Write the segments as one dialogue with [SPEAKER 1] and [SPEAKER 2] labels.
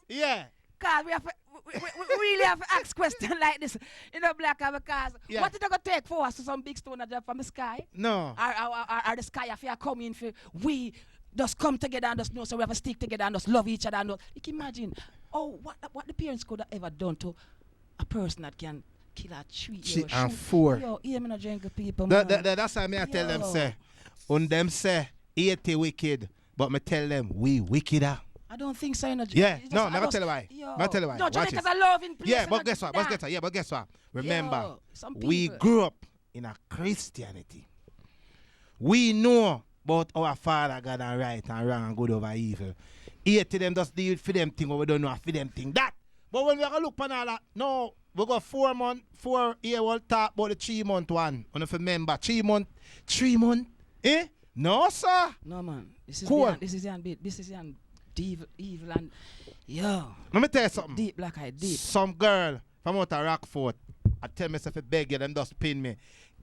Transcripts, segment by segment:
[SPEAKER 1] Yeah.
[SPEAKER 2] Cause we have to, we really have to ask questions like this, Black, because what it gonna take for us to some big stone drop from the sky?
[SPEAKER 1] No.
[SPEAKER 2] Or the sky if you are coming for we just come together and just know so we have to stick together and just love each other and know. You can imagine what the parents could have ever done to a person that can kill a tree
[SPEAKER 1] and four.
[SPEAKER 2] Yo, me not drink people.
[SPEAKER 1] That's why I tell them say, on them say 80 wicked, but me tell them we wickeder.
[SPEAKER 2] I don't think so.
[SPEAKER 1] Yeah, no, never tell you why. Never tell you why.
[SPEAKER 2] No, Jamaica's a loving place.
[SPEAKER 1] Yeah, but guess what? Remember, we grew up in a Christianity. We know about our Father God and right and wrong and good over evil. 80 them just deal for them thing, but we don't know for them thing. That. But when we go look on all that, no, we got 4 year old talk about the 3-month one. And if you remember, 3 month, eh? No, sir.
[SPEAKER 2] No, man. This is
[SPEAKER 1] cool.
[SPEAKER 2] This is evil and yo.
[SPEAKER 1] Let me tell you something.
[SPEAKER 2] Deep, black eye, deep.
[SPEAKER 1] Some girl from out of Rockford, I tell myself I beg you, them just pin me.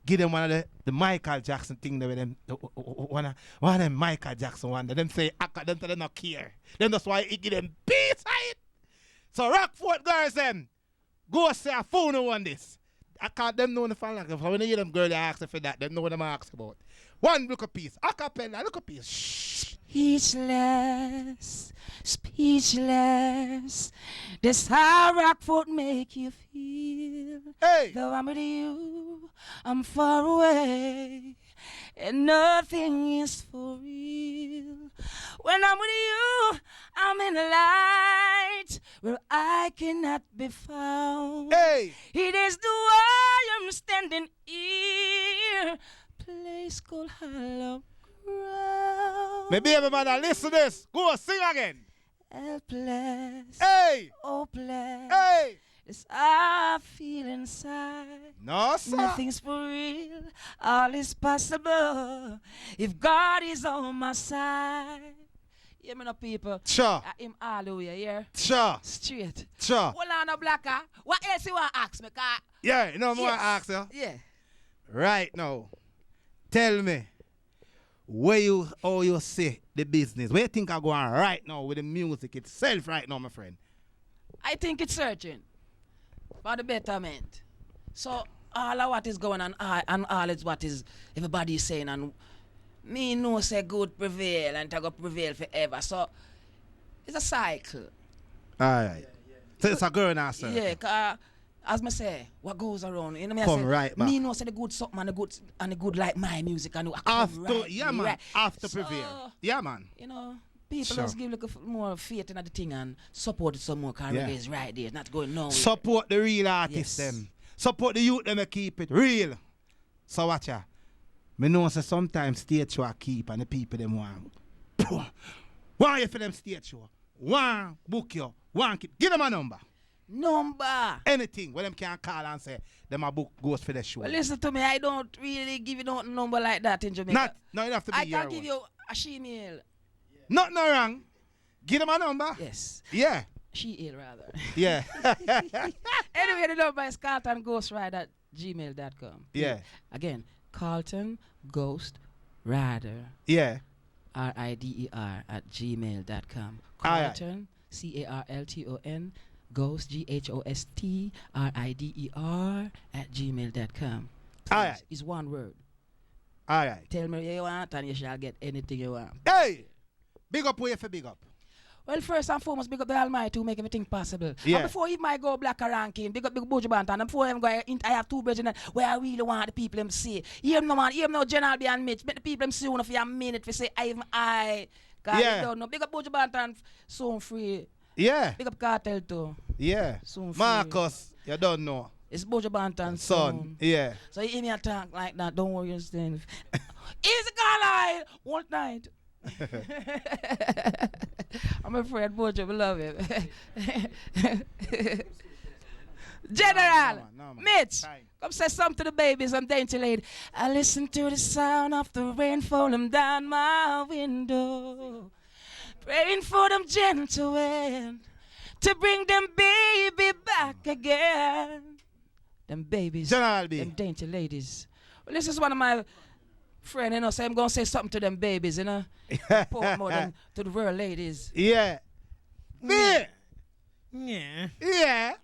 [SPEAKER 1] Give them one of the Michael Jackson thing there with them. One of them Michael Jackson one. Them say, them tell them not care. Then that's why he give them peace height. So Rockford girls them, go say a phone on this. I can't them know the fan like if when you hear them girl they ask for that, them know what I'm asking about. One look a piece. Acapella, look a piece. Shh.
[SPEAKER 2] Speechless. This how Rockford make you feel.
[SPEAKER 1] Hey.
[SPEAKER 2] Though I'm with you, I'm far away, and nothing is for real. When I'm with you, I'm in the light where I cannot be found.
[SPEAKER 1] Hey.
[SPEAKER 2] It is the why I'm standing here. Place called Hollow Ground.
[SPEAKER 1] Maybe everybody listen to this. Go sing again.
[SPEAKER 2] Helpless.
[SPEAKER 1] Hey.
[SPEAKER 2] Hopeless.
[SPEAKER 1] Hey.
[SPEAKER 2] It's I feel inside.
[SPEAKER 1] No, sir.
[SPEAKER 2] Nothing's for real. All is possible if God is on my side. Hear me now, people.
[SPEAKER 1] Sure.
[SPEAKER 2] Him all the way, yeah?
[SPEAKER 1] Sure.
[SPEAKER 2] Straight.
[SPEAKER 1] Sure.
[SPEAKER 2] Hold on, Blacker. What else you want to ask me?
[SPEAKER 1] Yeah, you know what I ask you?
[SPEAKER 2] Yeah.
[SPEAKER 1] Right now, tell me, how you see the business? Where you think I go on right now with the music itself right now, my friend?
[SPEAKER 2] I think it's searching for the betterment. So all of what is going on and all is what is everybody is saying and me know say good prevail and it go prevail forever. So it's a cycle.
[SPEAKER 1] Alright. So it's a girl now, sir.
[SPEAKER 2] Yeah, cause as me say, what goes around, you know me
[SPEAKER 1] come
[SPEAKER 2] I say,
[SPEAKER 1] right back.
[SPEAKER 2] me know say the good something and the good like my music and
[SPEAKER 1] after
[SPEAKER 2] right,
[SPEAKER 1] yeah man,
[SPEAKER 2] right.
[SPEAKER 1] after
[SPEAKER 2] So,
[SPEAKER 1] prevail. Yeah man.
[SPEAKER 2] You know, people
[SPEAKER 1] Sure.
[SPEAKER 2] just give like more faith in the thing and support it some more cause
[SPEAKER 1] Yeah.
[SPEAKER 2] reggae is right there, it's not going nowhere.
[SPEAKER 1] Support the real artists
[SPEAKER 2] Yes.
[SPEAKER 1] them. Support the youth them keep it real. So watch ya. Me know say sometimes stage show I keep and the people them want. Want you for them stage show. Want book you. Want keep. Give them a number. Anything where them can call and say them a book goes for the show.
[SPEAKER 2] Well, listen to me, I don't really give you no number like that in Jamaica.
[SPEAKER 1] No, you have to be
[SPEAKER 2] I
[SPEAKER 1] your
[SPEAKER 2] can give
[SPEAKER 1] one.
[SPEAKER 2] you a she-mail.
[SPEAKER 1] Not no wrong. Give them a number.
[SPEAKER 2] Yes.
[SPEAKER 1] Yeah.
[SPEAKER 2] She-mail rather.
[SPEAKER 1] Yeah.
[SPEAKER 2] Anyway, the number is carltonghostwriter@gmail.com.
[SPEAKER 1] Yeah.
[SPEAKER 2] Again, Carlton Ghost Rider.
[SPEAKER 1] Yeah.
[SPEAKER 2] RIDER@gmail.com.
[SPEAKER 1] Aye, aye.
[SPEAKER 2] Carlton CARLTON Ghost GHOSTRIDER@gmail.com.
[SPEAKER 1] Aye, aye.
[SPEAKER 2] It's one word.
[SPEAKER 1] Alright.
[SPEAKER 2] Tell me what you want and you shall get anything you want.
[SPEAKER 1] Hey! Big up where you for big up.
[SPEAKER 2] Well, first and foremost, big up the Almighty who make everything possible.
[SPEAKER 1] Yeah.
[SPEAKER 2] And before even I go black or ranking, big up Big Bojo Bantan. And before I go, I have two brethren where I really want the people them see. Hear no man, hear no General B and Mitch. Make the people them see one of you a minute for say I. Cause
[SPEAKER 1] Yeah.
[SPEAKER 2] you don't know. Big up Bojo Bantan, soon free.
[SPEAKER 1] Yeah.
[SPEAKER 2] Big up Cartel too.
[SPEAKER 1] Yeah.
[SPEAKER 2] Soon free.
[SPEAKER 1] Marcus, you don't know.
[SPEAKER 2] It's Bojo Bantan
[SPEAKER 1] Son. Yeah.
[SPEAKER 2] So you hear me attack like that, don't worry, you understand. Easy Carlisle, one night. I'm afraid Bojo will love him. General,
[SPEAKER 1] No, man.
[SPEAKER 2] Mitch,
[SPEAKER 1] Time.
[SPEAKER 2] come say something to the babies and dainty lady. I listen to the sound of the rain falling down my window, praying for them gentle wind to bring them baby back again. Them babies,
[SPEAKER 1] General B.
[SPEAKER 2] them dainty ladies. Well, this is one of my friends, so I'm going to say something to them babies, Portmore, them, to the real ladies.
[SPEAKER 1] Yeah. Me?
[SPEAKER 3] Yeah.
[SPEAKER 1] Yeah.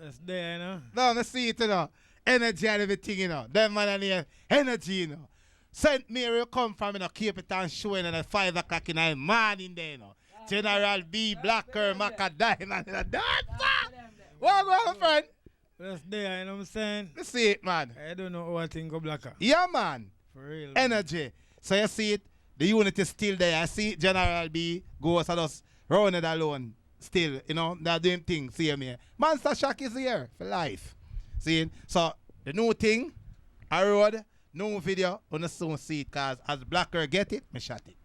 [SPEAKER 3] That's there, you know.
[SPEAKER 1] No, I see it, you know. Energy and everything, you know. Them man and here, energy, you know. St. Mary come from, you know, Cape Town showing at 5 o'clock in the morning there, you know. General B, Blacker, Maca, Diamond, you know. That's what go on, friend?
[SPEAKER 3] That's there, you know what I'm saying?
[SPEAKER 1] Let's see it, man.
[SPEAKER 3] I don't know what thing go Blacker.
[SPEAKER 1] Yeah, man.
[SPEAKER 3] For real.
[SPEAKER 1] Energy. So you see it, the unit is still there. I see it, General B goes and just run it alone. Still, you know, they're doing things. See me. Monster Shack is here for life. See? So the new thing, I road, new video, on the soon see it, because as Blacker get it, me shot it.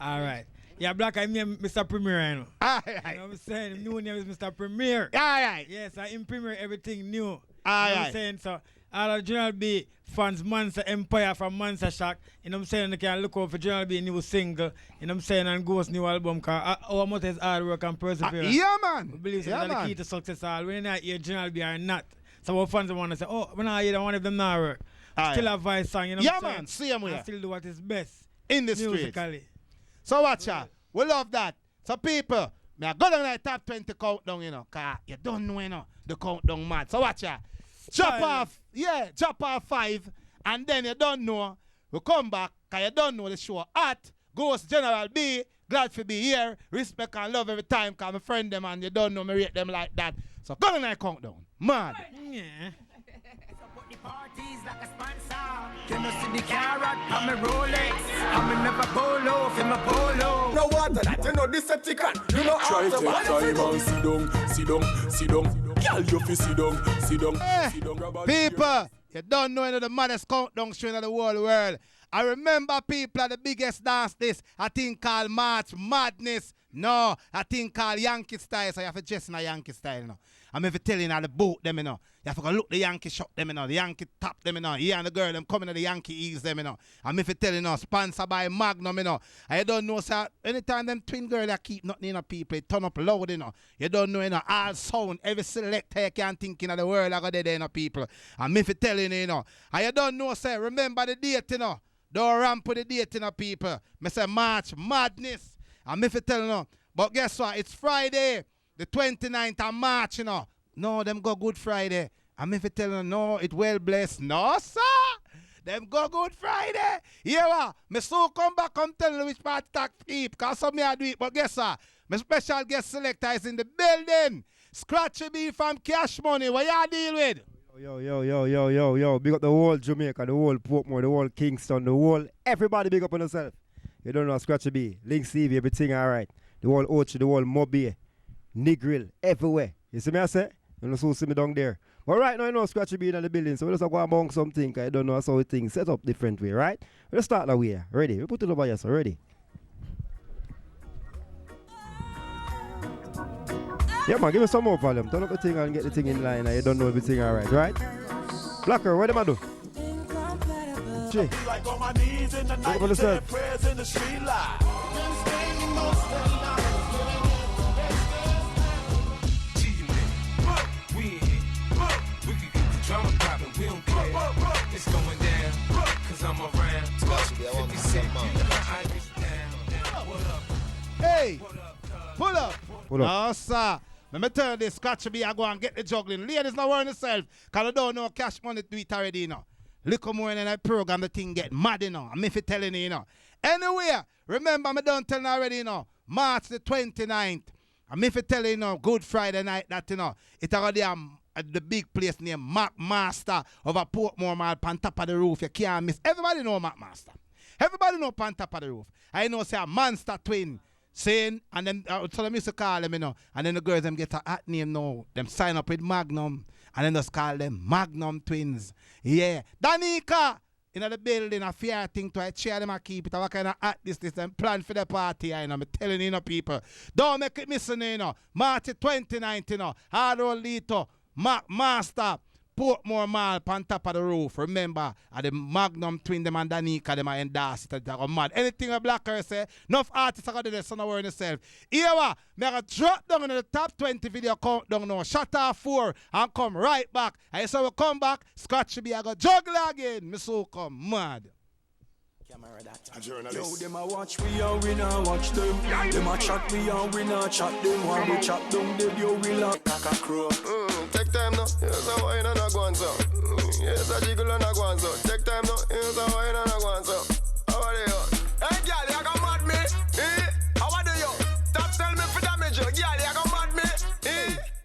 [SPEAKER 3] Alright. Yeah, Blacker, I'm Mr. Premier, you know.
[SPEAKER 1] Alright.
[SPEAKER 3] You know what I'm saying? The new name is Mr. Premier.
[SPEAKER 1] Alright.
[SPEAKER 3] Yes, I Premier everything new.
[SPEAKER 1] Alright.
[SPEAKER 3] You know what I'm saying? So all of General B fans Monster Empire from Monster Shack. You know what I'm saying? They can look out for General B new single. You know what I'm saying? And Ghost new album. Cause our motto is hard work and perseverance.
[SPEAKER 1] Yeah, man.
[SPEAKER 3] We believe
[SPEAKER 1] yeah,
[SPEAKER 3] that's the key to success. All when not hear General B or not. So our fans want to say, oh, when I hear one of them not work. Still a voice song, you know
[SPEAKER 1] yeah,
[SPEAKER 3] what I'm
[SPEAKER 1] man.
[SPEAKER 3] saying?
[SPEAKER 1] See him here.
[SPEAKER 3] Still do what is best.
[SPEAKER 1] In the
[SPEAKER 3] musically.
[SPEAKER 1] streets. So watch out. We love that. So people, me I go down like top 20 countdown, you know. Cause you don't know, you know, the countdown mad. So watch out. Drop off 5, and then you don't know. We come back, because you don't know the show hot. Ghost General B, glad to be here. Respect and love every time, because my friend them and you don't know me rate them like that. So go on and countdown. Mad.
[SPEAKER 3] Yeah.
[SPEAKER 4] Parties like a sponsor. You know see the carrot, I'm a Rolex. I'm a never polo, for my polo. No water that, you know Decepticon. You know
[SPEAKER 5] try take time and sit down. Girl, you fi sit down.
[SPEAKER 1] People, you don't know the maddest countdown show in the whole world. I remember people at the biggest dance this, I think called March Madness. No, I think called Yankee style, so you have to dress in a Yankee style, you know. I'm even telling you how to boot them, you know. You have to go look the Yankee shot them, you know. The Yankee tap them, you know. You and the girl, them coming to the Yankee ease them, you know. I'm even telling you, sponsored by Magnum, you know. And you don't know, sir, anytime them twin girls that keep nothing in the people, it turn up loud, you know. You don't know, you know, all sound, every selector you can think in the world, I got there, you know, people. I'm even telling you, you know. And you don't know, sir, remember the date, you know. Don't ramp with the date, you know, people. I say March Madness. I'm even telling you, but guess what? It's Friday, the 29th of March, you know. No, them go Good Friday. I'm if you tell them, no, it well blessed. No, sir. Them go Good Friday. Yeah, what? Me so come back, come tell you which part tax keep. Because some me I do it. But guess what? My special guest selector is in the building. Scratchy B from Cash Money. What y'all deal with?
[SPEAKER 6] Yo. Big up the whole Jamaica, the whole Portmore, the whole Kingston, the whole... Everybody big up on yourself. You don't know Scratchy B. Link Stevie, everything all right. The whole Ochi, the whole Mobby, Negril, everywhere. You see me I say? You know, so see me down there. But right now, you know, Scratchy B in the building, so we just go among something, I don't know how things set up different way, right? Let's start that way. Ready? We put it over here, so ready? Yeah, man, give me some more volume. Turn up the thing and get the thing in line, and you don't know everything all right? Blacker, what am I do? Jay. Look up on the side.
[SPEAKER 4] It's going down, cause I'm around.
[SPEAKER 1] Hey, pull up. No, sir. Let me tell you this, Scratchy B, I go and get the juggling. Ladies not worrying yourself, because I don't know Cash Money do it already, you know. Look more in that program, the thing get mad, you know. I'm if you telling you, you know. Anyway, remember, me don't tell you already, you know. March the 29th. I'm if you tell you, you know, Good Friday night, that, you know. It's already at the big place named Mac Master over Portmore Mall, on top of the roof. You can't miss. Everybody know Mac Master. Everybody know on top of the roof. I know say a monster twin saying, and then so them used to call them, you know, and then the girls them get a hot name now. Them sign up with Magnum, and then just call them Magnum Twins. Yeah. Danica in the building, a fair thing to a chair them a keep it. What kind of hot this them plan for the party, you know. I'm telling you know, people. Don't make it missing, you know. March 29th, you know. Hard old Lito. Master, Portmore Mall, on top of the roof. Remember, the Magnum Twin, them and Danica, them are endorse it. They go mad. Anything a Blacker say, enough artists are going to do this, so no worry yourself. Here, I'm going to drop down in the top 20 video countdown now. Shut off 4 and come right back. And so we come back, Scratchy B, I go juggle again. Me so come mad.
[SPEAKER 5] A journalist.
[SPEAKER 4] Yo, them a watch we and we not watch them. Them a chat we and we not chat them. While we chat them, dead yo we like caca crow.
[SPEAKER 7] Take time now. Here's a wine and a guan so. Here's a jiggle and a guan so. Take time now. Here's a wine and a guan so. How are you? Hey, girl, you got mad me? How are you? Stop tell me for damage you. Girl, you got mad me?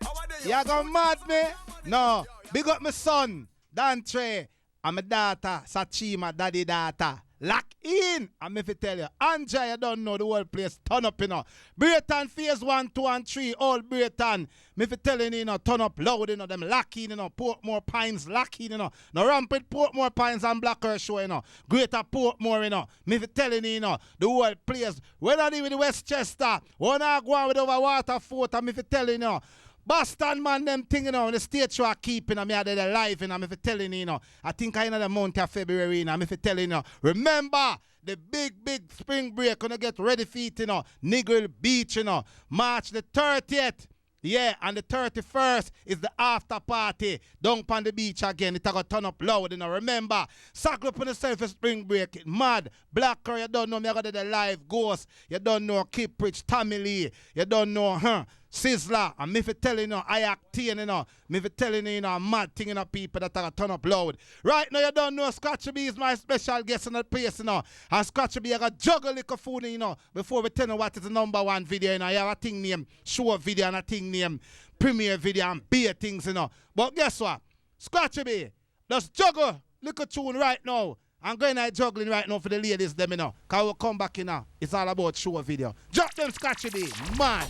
[SPEAKER 7] How are you?
[SPEAKER 1] You got mad me? No. Big up my son, Dantre, and my daughter, Sachima, daddy daughter. Lock in. I'm if I tell you, Anja, you don't know the whole place. Turn up, you know. Brayton phase 1, 2, and 3, all Brayton. Me if I tell you, turn up loud, you know. Them lock in, you know. Portmore Pines, lock in, you know. No rampant Portmore Pines and Blacker Show, you know. Greater Portmore, you know. Me if I tell you, the whole place. Whether they with Westchester, one I go on with over Waterford, I'm if I tell you, Boston man, them thing, you know, the state show are keeping, me out there live, you know, I'm if I telling you, I think I know the month of February, I'm if I telling you, remember, the big spring break, gonna get ready for it, you know, Niggle Beach, you know, March the 30th, yeah, and the 31st is the after party, down on the beach again, it's gonna turn up loud, you know, remember, sackle up on yourself for spring break, mad, Blacker, you don't know, me I got the live Ghost, you don't know, Kiprich, Tommy Lee, you don't know, Sizzler, and me for telling you, I act you know, me for telling you, a mad thing, people that are turn up loud. Right now, you don't know, Scratchy B is my special guest in the place, you know, and Scratchy B, I got juggle liquor food, you know, before we tell you what is the #1 video, you know, you have a thing named show video and a thing named premiere video and beer things, you know. But guess what? Scratchy B, just juggle liquor tune right now. I'm going to juggling right now for the ladies, them, you know, because we'll come back, you know, it's all about show video. Drop them Scratchy B, man.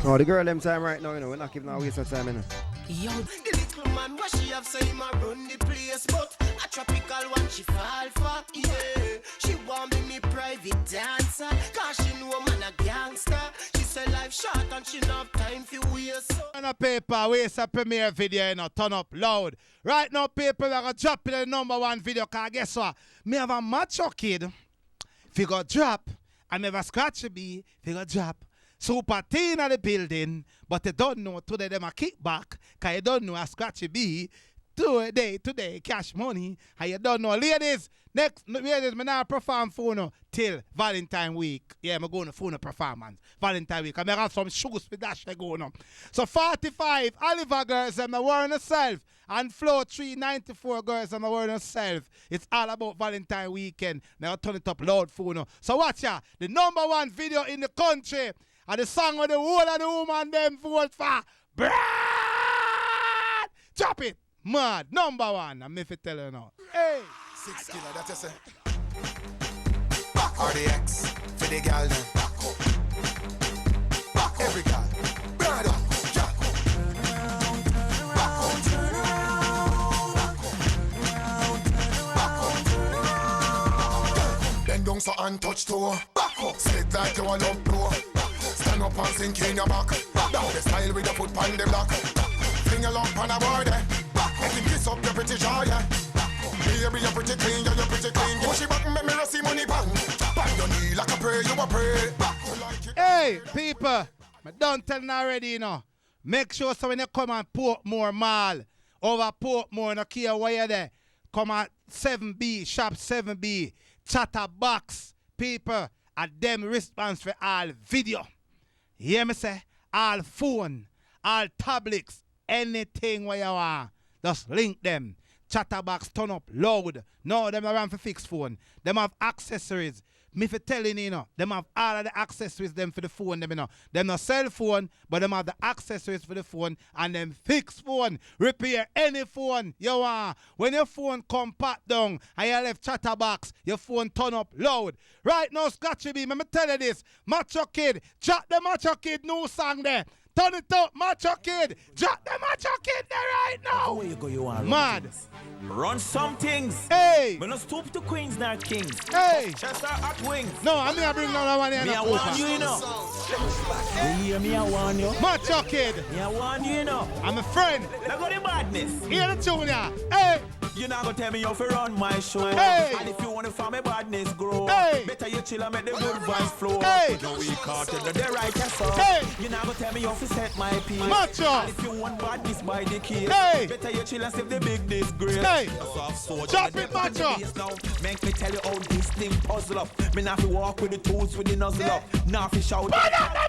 [SPEAKER 6] No, the girl them time right now, you know, we're not giving her waste of time, you know.
[SPEAKER 4] Yo, the little man, what she have say, ma run the place, but a tropical one she fall for, yeah. She want me private dancer, cause she know man a gangster. She say life short and she not have time for waste.
[SPEAKER 1] On a paper, waste a premiere video, you know, turn up loud. Right now, people are going to drop in the #1 video, cause guess what? Me have a macho kid, if you go drop, I never scratch a bee, if you go drop. Super teen at the building, but you don't know today them a kickback, cause you don't know a scratchy bee. Today, cash money, and you don't know. Ladies, next, ladies, me now perform for no till Valentine week. Yeah, I'm going to phone a performance. Valentine week. I have some shoes with that shit going on. So 45 Oliver girls, I'm wearing herself. And Flow 394 girls, I'm wearing herself. It's all about Valentine weekend. Now turn it up loud for no. So watch ya, the #1 video in the country. And the song with the whole of the woman them vote for. Brad! Drop it! Mad, #1. I'm if it tell you now. Hey!
[SPEAKER 5] 6 killer, that you say. RDX, for the gal then. Back every gal. Brad up, jack up. Turn around. Bend down so and touch toe. Back up, sit like you a love blow. Stand up and sink in your back. Down the style with the foot on the block. Fling a lump on a board. Make him kiss up your pretty jaw, yeah. Baby, you're pretty clean, yeah, you're pretty clean. Push it back and make me see money bang. Bang your knee like a prayer, you a pray.
[SPEAKER 1] Hey, people, I don't tell you already, you know. Make sure so when you come on Portmore Mall, over Portmore, no care where you're there, come at 7B, shop 7B, Chatterbox, people, at them response for all video. You hear me say? All phone, all tablets, anything where you want. Just link them. Chatterbox turn up loud. No, them around for fixed phone. Them have accessories. Me for telling you, know, them have all of the accessories them for the phone, them, you know. Them no cell phone, but them have the accessories for the phone and them fixed phone. Repair any phone you want. When your phone come pat down and you left Chatterbox, your phone turn up loud. Right now, Scratchy B, me tell you this. Macho Kid, drop the Macho Kid new song there. Turn it up, Macho Kid. Drop the Macho Kid there right now.
[SPEAKER 8] Where you go, you want
[SPEAKER 1] mad.
[SPEAKER 8] Run some things.
[SPEAKER 1] Hey.
[SPEAKER 8] We not stoop to queens, not kings.
[SPEAKER 1] Hey.
[SPEAKER 8] Chester at wings.
[SPEAKER 1] No, I mean I bring down one here.
[SPEAKER 8] Me I warn you, you know. You hear me, I warn you.
[SPEAKER 1] Macho Kid.
[SPEAKER 8] Me I warn you, you know.
[SPEAKER 1] I'm a friend.
[SPEAKER 8] Look at the badness.
[SPEAKER 1] Hear the tune here. Hey.
[SPEAKER 8] You not gonna tell me you fi run my show.
[SPEAKER 1] Hey.
[SPEAKER 8] And if you wanna find me badness grow,
[SPEAKER 1] Hey.
[SPEAKER 8] better you chill and make the good vibes flow.
[SPEAKER 1] Hey.
[SPEAKER 8] No we can't tell the right so.
[SPEAKER 1] Hey.
[SPEAKER 8] You not gonna tell me you fi set my peace.
[SPEAKER 1] Macho.
[SPEAKER 8] And if you want badness by the case,
[SPEAKER 1] Hey.
[SPEAKER 8] better you chill and save the big disgrace.
[SPEAKER 1] Hey.
[SPEAKER 8] So
[SPEAKER 1] Drop it, Macho.
[SPEAKER 8] Make me tell you how this thing puzzle up. Me not fi walk with the tools with the nuzzle up. Now fi shout.